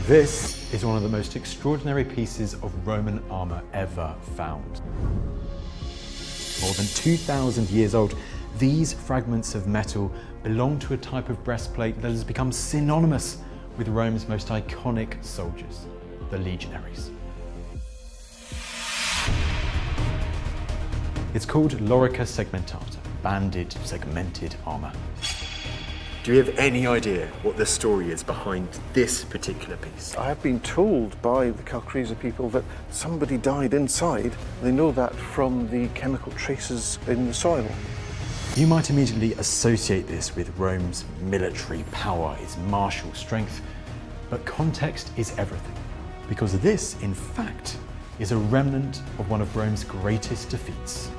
This is one of the most extraordinary pieces of Roman armour ever found. More than 2,000 years old, these fragments of metal belong to a type of breastplate that has become synonymous with Rome's most iconic soldiers, the legionaries. It's called Lorica Segmentata, banded, segmented armour. Do you have any idea what the story is behind this particular piece? I have been told by the Calcresa people that somebody died inside. They know that from the chemical traces in the soil. You might immediately associate this with Rome's military power, its martial strength, but context is everything. Because this, in fact, is a remnant of one of Rome's greatest defeats.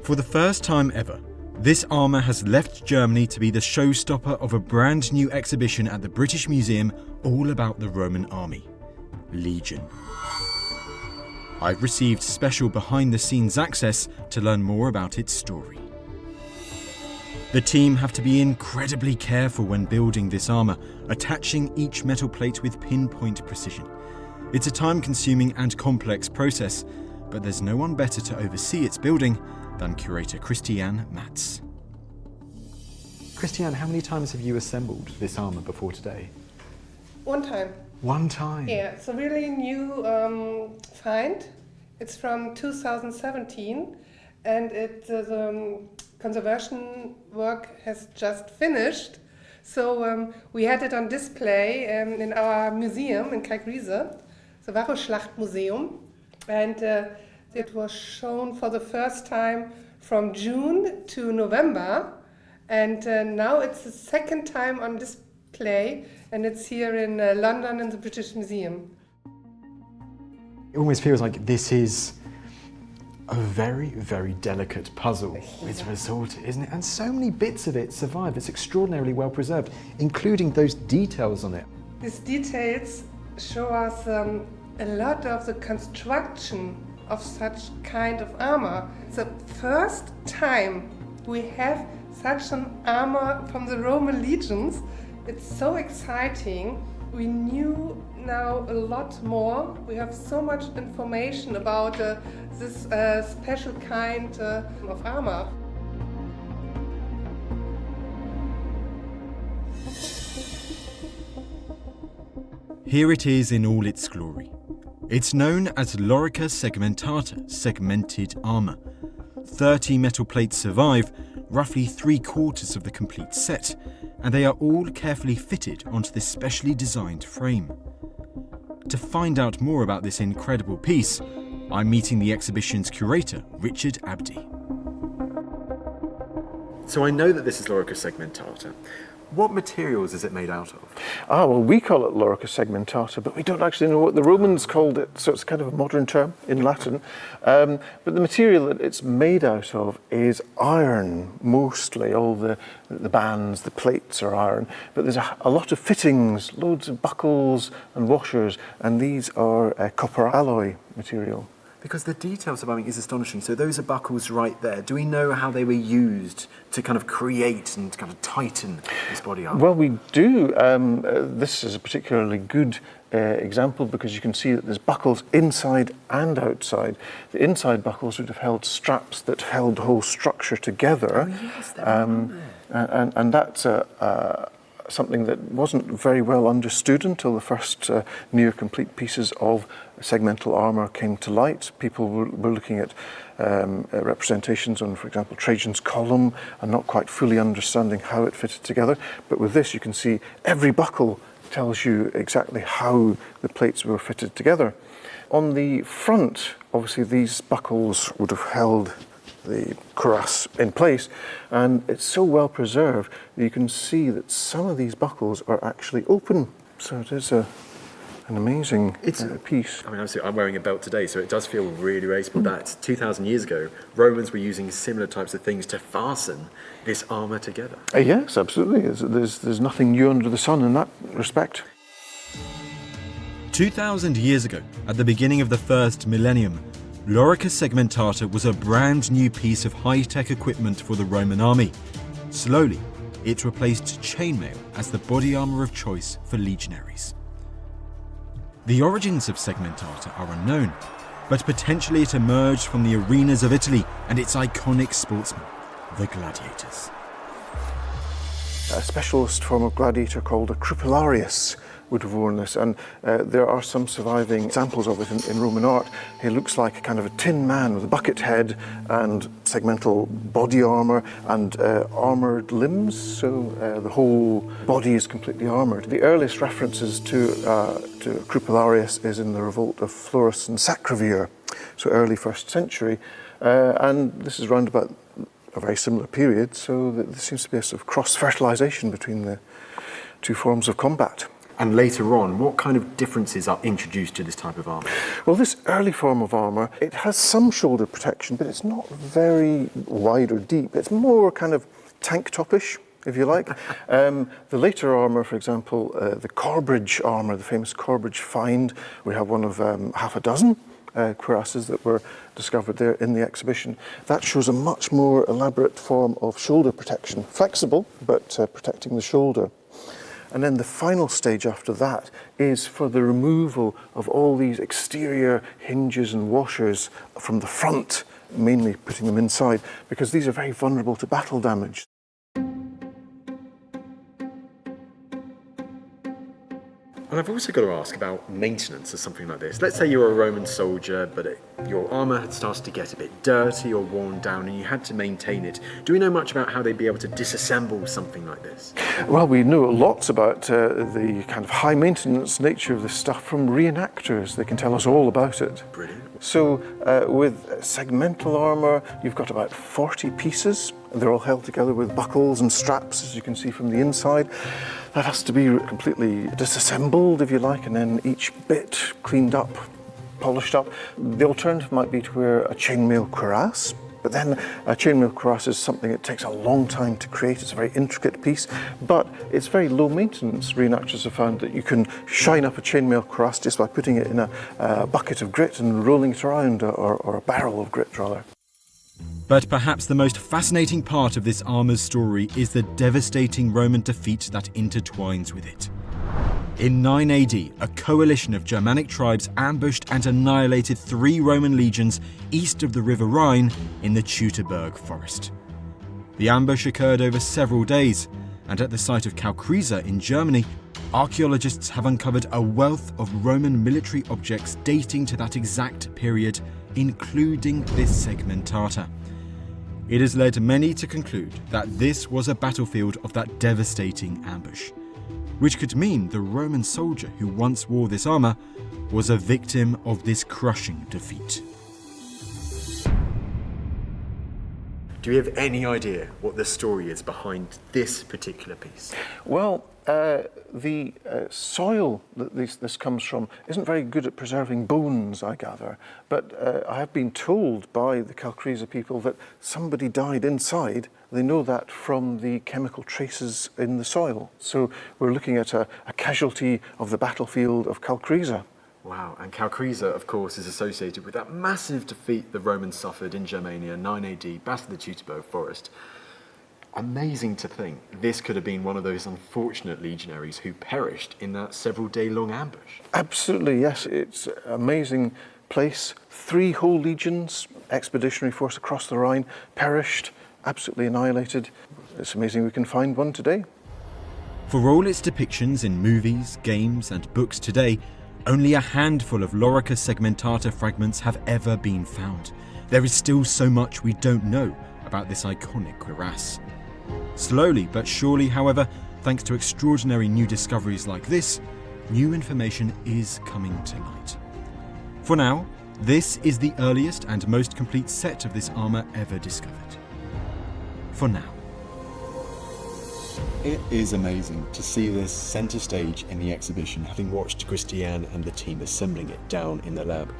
For the first time ever, this armour has left Germany to be the showstopper of a brand new exhibition at the British Museum all about the Roman army, Legion. I've received special behind-the-scenes access to learn more about its story. The team have to be incredibly careful when building this armour, attaching each metal plate with pinpoint precision. It's a time-consuming and complex process, but there's no one better to oversee its building than curator Tristan Hughes. Tristan, how many times have you assembled this armour before today? One time. One time? Yeah, it's a really new find. It's from 2017 and the conservation work has just finished. So we had it on display in our museum in Calcresa, the Waffenschlachtmuseum, and it was shown for the first time from June to November, and now it's the second time on display, and it's here in London in the British Museum. It almost feels like this is a very, very delicate puzzle. It's resorted, isn't it? And so many bits of it survive. It's extraordinarily well preserved, including those details on it. These details show us a lot of the construction of such kind of armor. It's the first time we have such an armor from the Roman legions. It's so exciting. We knew now a lot more. We have so much information about this special kind of armor. Here it is in all its glory. It's known as Lorica Segmentata, segmented armour. 30 metal plates survive, roughly 3/4 of the complete set, and they are all carefully fitted onto this specially designed frame. To find out more about this incredible piece, I'm meeting the exhibition's curator, Richard Abdi. So I know that this is Lorica Segmentata. What materials is it made out of? Well, we call it Lorica Segmentata, but we don't actually know what the Romans called it, so it's kind of a modern term in Latin. But the material that it's made out of is iron, mostly. All the bands, the plates are iron, but there's a lot of fittings, loads of buckles and washers, and these are copper alloy material. Because the details about it is astonishing. So those are buckles right there. Do we know how they were used to kind of create and kind of tighten this body armor? Well, we do. This is a particularly good example because you can see that there's buckles inside and outside. The inside buckles would have held straps that held the whole structure together. Oh, yes, there and that's something that wasn't very well understood until the first near complete pieces of segmental armour came to light. People were looking at representations on, for example, Trajan's column and not quite fully understanding how it fitted together. But with this, you can see every buckle tells you exactly how the plates were fitted together. On the front, obviously, these buckles would have held the cuirass in place, and it's so well preserved that you can see that some of these buckles are actually open. So it is an amazing piece. I mean, obviously, I'm wearing a belt today, so it does feel really raceful. That 2,000 years ago, Romans were using similar types of things to fasten this armour together. Yes, absolutely. There's nothing new under the sun in that respect. 2,000 years ago, at the beginning of the first millennium, Lorica Segmentata was a brand new piece of high-tech equipment for the Roman army. Slowly, it replaced chainmail as the body armour of choice for legionaries. The origins of Segmentata are unknown, but potentially it emerged from the arenas of Italy and its iconic sportsmen, the gladiators. A specialist form of gladiator called a crupularius would have worn this, and there are some surviving examples of it in Roman art. He looks like a kind of a tin man with a bucket head and segmental body armour and armoured limbs, so the whole body is completely armoured. The earliest references to crupularius is in the revolt of Florus and Sacrovir, so early 1st century, and this is round about a very similar period, so there seems to be a sort of cross-fertilisation between the two forms of combat. And later on, what kind of differences are introduced to this type of armour? Well, this early form of armour, it has some shoulder protection, but it's not very wide or deep. It's more kind of tank topish, if you like. The later armour, for example, the Corbridge armour, the famous Corbridge find, we have one of half a dozen cuirasses that were discovered there in the exhibition. That shows a much more elaborate form of shoulder protection, flexible, but protecting the shoulder. And then the final stage after that is for the removal of all these exterior hinges and washers from the front, mainly putting them inside, because these are very vulnerable to battle damage. And I've also got to ask about maintenance of something like this. Let's say you're a Roman soldier, but your armour had started to get a bit dirty or worn down and you had to maintain it. Do we know much about how they'd be able to disassemble something like this? Well, we know lots about the kind of high maintenance nature of this stuff from reenactors. They can tell us all about it. Brilliant. So with segmental armour, you've got about 40 pieces. They're all held together with buckles and straps, as you can see from the inside. That has to be completely disassembled, if you like, and then each bit cleaned up, polished up. The alternative might be to wear a chainmail cuirass, but then a chainmail cuirass is something that takes a long time to create. It's a very intricate piece, but it's very low maintenance. Reenactors have found that you can shine up a chainmail cuirass just by putting it in a bucket of grit and rolling it around, or a barrel of grit, rather. But perhaps the most fascinating part of this armour's story is the devastating Roman defeat that intertwines with it. In 9 AD, a coalition of Germanic tribes ambushed and annihilated 3 Roman legions east of the River Rhine in the Teutoburg Forest. The ambush occurred over several days, and at the site of Calcresa in Germany, archaeologists have uncovered a wealth of Roman military objects dating to that exact period, including this Segmentata. It has led many to conclude that this was a battlefield of that devastating ambush, which could mean the Roman soldier who once wore this armour was a victim of this crushing defeat. Do you have any idea what the story is behind this particular piece? Well, the soil that this comes from isn't very good at preserving bones, I gather, but I have been told by the Calcresa people that somebody died inside. They know that from the chemical traces in the soil. So we're looking at a casualty of the battlefield of Calcresa. Wow, and Calcresa, of course, is associated with that massive defeat the Romans suffered in Germania, 9 AD, Battle of the Teutoburg Forest. Amazing to think this could have been one of those unfortunate legionaries who perished in that several-day-long ambush. Absolutely, yes. It's an amazing place. 3 whole legions, expeditionary force across the Rhine, perished, absolutely annihilated. It's amazing we can find one today. For all its depictions in movies, games, and books today, only a handful of Lorica Segmentata fragments have ever been found. There is still so much we don't know about this iconic cuirass. Slowly but surely, however, thanks to extraordinary new discoveries like this, new information is coming to light. For now, this is the earliest and most complete set of this armour ever discovered. For now. It is amazing to see this centre stage in the exhibition, having watched Christiane and the team assembling it down in the lab.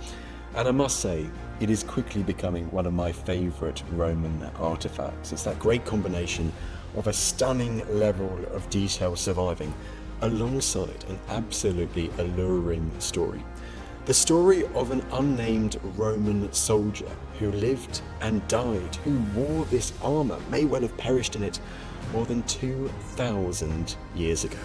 And I must say, it is quickly becoming one of my favourite Roman artefacts. It's that great combination of a stunning level of detail surviving alongside an absolutely alluring story. The story of an unnamed Roman soldier who lived and died, who wore this armour, may well have perished in it more than 2,000 years ago.